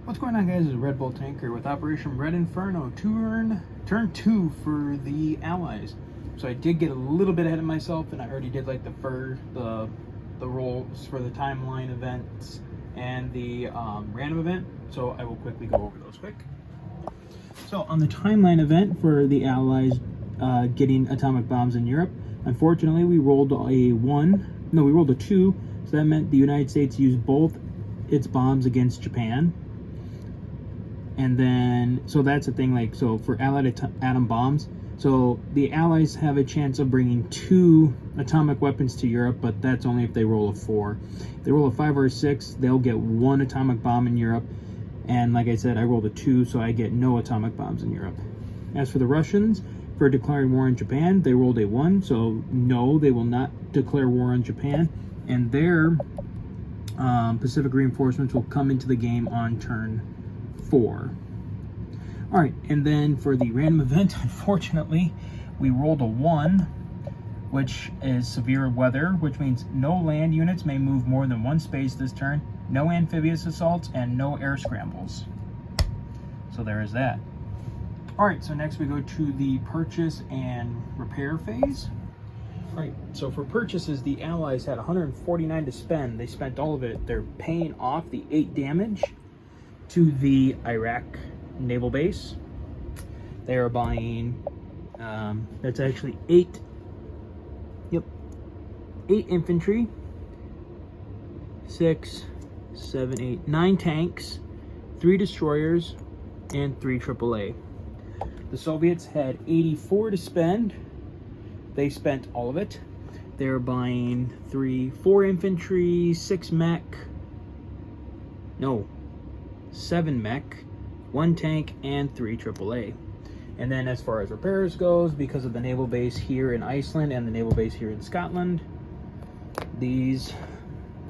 What's going on, guys? It's Red Bull Tanker with Operation Red Inferno, turn 2 for the Allies. So I did get a little bit ahead of myself, and I already did like the rolls for the timeline events and the random event. So I will quickly go over those quick. So on the timeline event for the Allies getting atomic bombs in Europe, unfortunately we rolled we rolled a 2, so that meant the United States used both its bombs against Japan. And then, so that's the thing, like, so for Allied atom bombs, so the Allies have a chance of bringing 2 atomic weapons to Europe, but that's only if they roll a 4. If they roll a 5 or a 6, they'll get 1 atomic bomb in Europe. And like I said, I rolled a 2, so I get no atomic bombs in Europe. As for the Russians, for declaring war on Japan, they rolled a 1, so no, they will not declare war on Japan. And their Pacific reinforcements will come into the game on turn 4. All right, and then for the random event, unfortunately, we rolled a 1, which is severe weather, which means no land units may move more than 1 space this turn, no amphibious assaults, and no air scrambles. So there is that. All right, so next we go to the purchase and repair phase. All right, so for purchases, the Allies had 149 to spend. They spent all of it. They're paying off the 8 damage to the Iraq naval base. They are buying, that's actually 8 infantry, 6, 7, 8, 9 tanks, 3 destroyers, and 3 AAA. The Soviets had 84 to spend. They spent all of it. They're buying 4 infantry, 6 mech, 7 mech, 1 tank, and 3 AAA. And then as far as repairs goes, because of the naval base here in Iceland and the naval base here in Scotland, these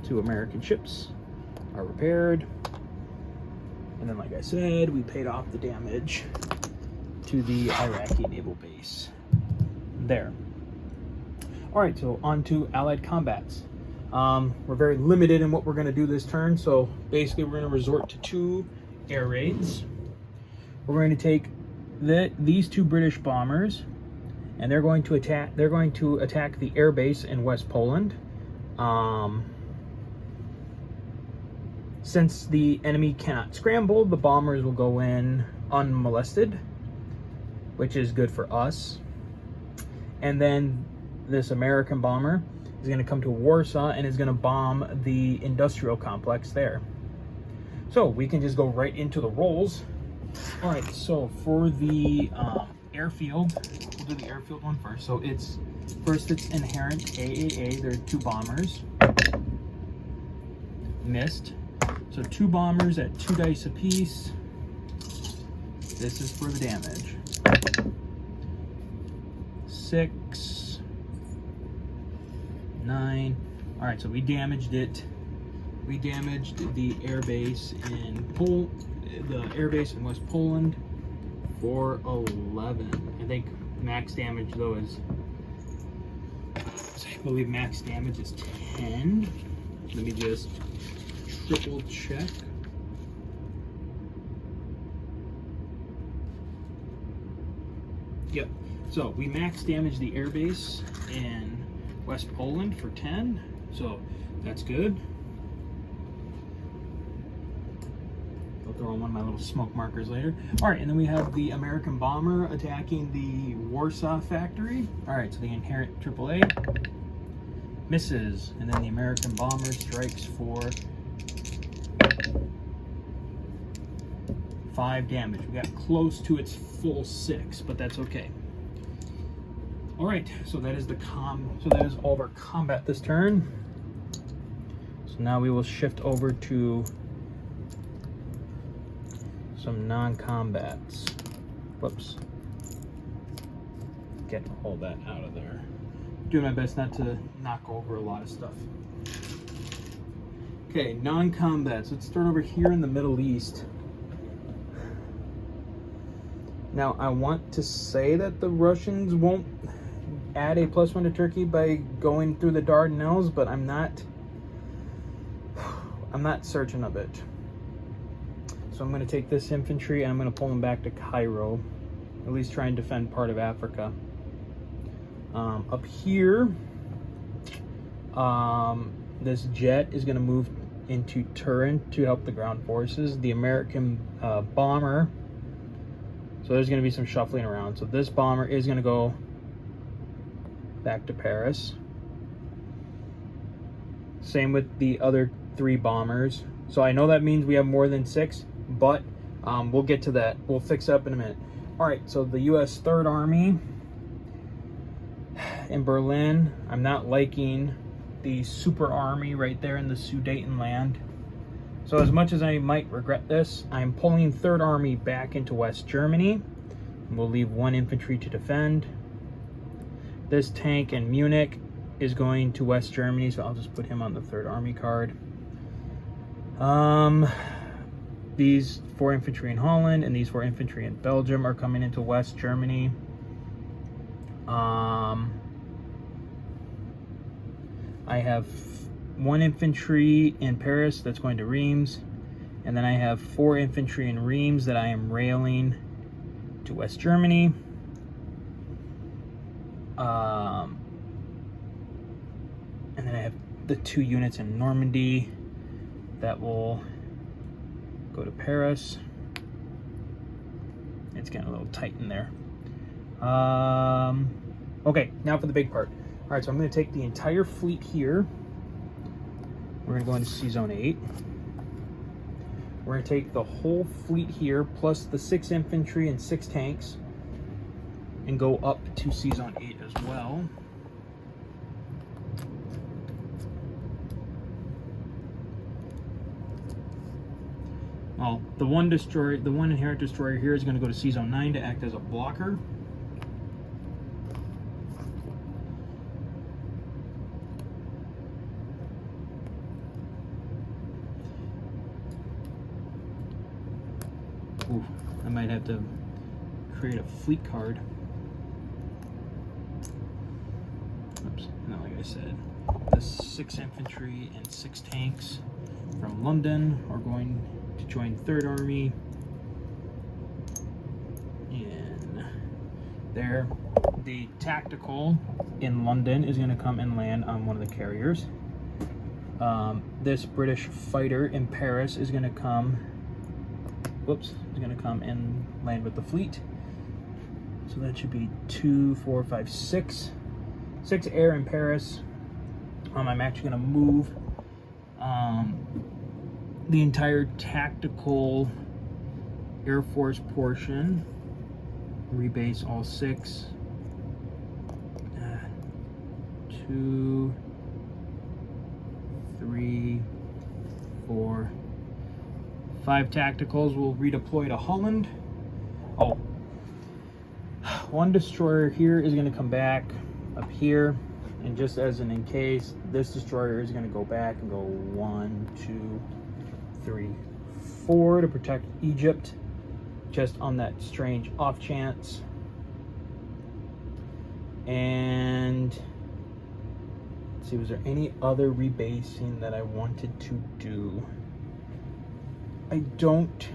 2 American ships are repaired. And then, like I said, we paid off the damage to the Iraqi naval base there. All right, so on to Allied combats. We're very limited in what we're going to do this turn, so basically we're going to resort to 2 air raids. We're going to take these 2 British bombers, and they're going to attack the air base in West Poland. Since the enemy cannot scramble, the bombers will go in unmolested, which is good for us. And then this American bomber is going to come to Warsaw and is going to bomb the industrial complex there. So we can just go right into the rolls. All right, so for the airfield, we'll do the airfield one first. So it's inherent AAA. There are 2 bombers. Missed. So 2 bombers at 2 dice apiece. This is for the damage. 6, 9. All right, so we damaged it. We damaged the air base in West Poland for 11. I think max damage though is, I believe max damage is 10. Let me just triple check. Yep. So we max damaged the air base in West Poland for 10. So that's good. I'll throw on one of my little smoke markers later. All right, and then we have the American bomber attacking the Warsaw factory. All right, so the inherent AAA misses, and then the American bomber strikes for 5 damage. We got close to its full 6, but that's okay. All right, so that is all of our combat this turn. So now we will shift over to some non-combats. Whoops. Get all that out of there. Doing my best not to knock over a lot of stuff. Okay, non-combats. Let's start over here in the Middle East. Now, I want to say that the Russians won't add a +1 to Turkey by going through the Dardanelles, but I'm not certain of it. So I'm going to take this infantry and I'm going to pull them back to Cairo. At least try and defend part of Africa. Up here, this jet is going to move into Turin to help the ground forces. The American bomber. So there's going to be some shuffling around. So this bomber is going to go back to Paris. Same with the other 3 bombers. So I know that means we have more than 6, but we'll get to that. We'll fix up in a minute. All right, so the U.S. Third Army in Berlin. I'm not liking the super army right there in the Sudetenland. So as much as I might regret this, I'm pulling Third Army back into West Germany. And we'll leave 1 infantry to defend. This tank in Munich is going to West Germany, so I'll just put him on the Third Army card. These 4 infantry in Holland and these 4 infantry in Belgium are coming into West Germany. I have 1 infantry in Paris that's going to Reims, and then I have 4 infantry in Reims that I am railing to West Germany. And then I have the 2 units in Normandy that will go to Paris. It's getting a little tight in there. Okay, now for the big part. All right, so I'm going to take the entire fleet here. We're going to go into Sea Zone 8. We're going to take the whole fleet here, plus the 6 infantry and 6 tanks, and go up to Sea Zone 8 as well. Well, the one inherent destroyer here is going to go to Sea Zone 9 to act as a blocker. Ooh, I might have to create a fleet card. Oops, not like I said. The 6 infantry and 6 tanks from London are going to join Third Army in there. The tactical in London is going to come and land on one of the carriers. This British fighter in Paris is going to come. Whoops, is going to come and land with the fleet. So that should be 2, 4, 5, 6. 6 air in Paris. I'm actually going to move the entire tactical Air Force portion. Rebase all 6. 2, 3, 4, 5 tacticals will redeploy to Holland. Oh, 1 destroyer here is going to come back up here, and just as an in case, this destroyer is going to go back and go 1, 2, 3, 4 to protect Egypt, just on that strange off chance. And let's see, was there any other rebasing that I wanted to do? I don't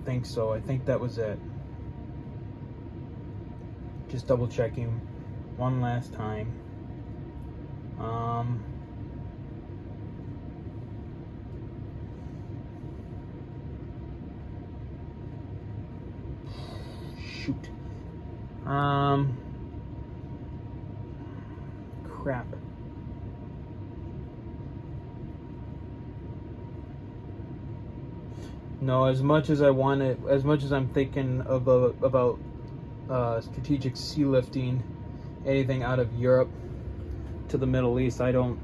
think so. I think that was it. Just double checking one last time. Shoot. Crap. No, as much as I want it, as much as I'm thinking about strategic sea lifting anything out of Europe to the Middle East, I don't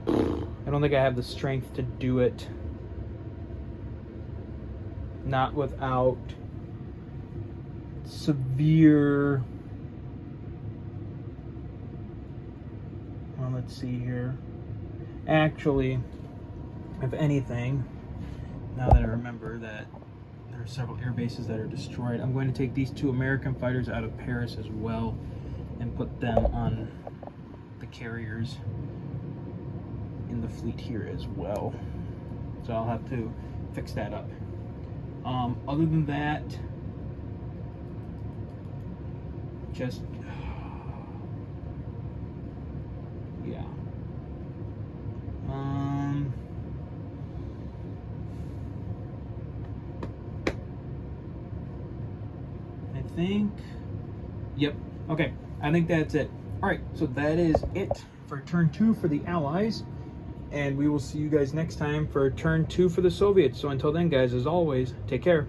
think I have the strength to do it. Not without severe, well, let's see here. Actually, if anything, now that I remember that there are several air bases that are destroyed, I'm going to take these 2 American fighters out of Paris as well and put them on the carriers in the fleet here as well. So I'll have to fix that up. Other than that, just yeah. I think, yep, okay, I think that's it. All right, so that is it for turn 2 for the Allies, and we will see you guys next time for turn 2 for the Soviets. So until then, guys, as always, take care.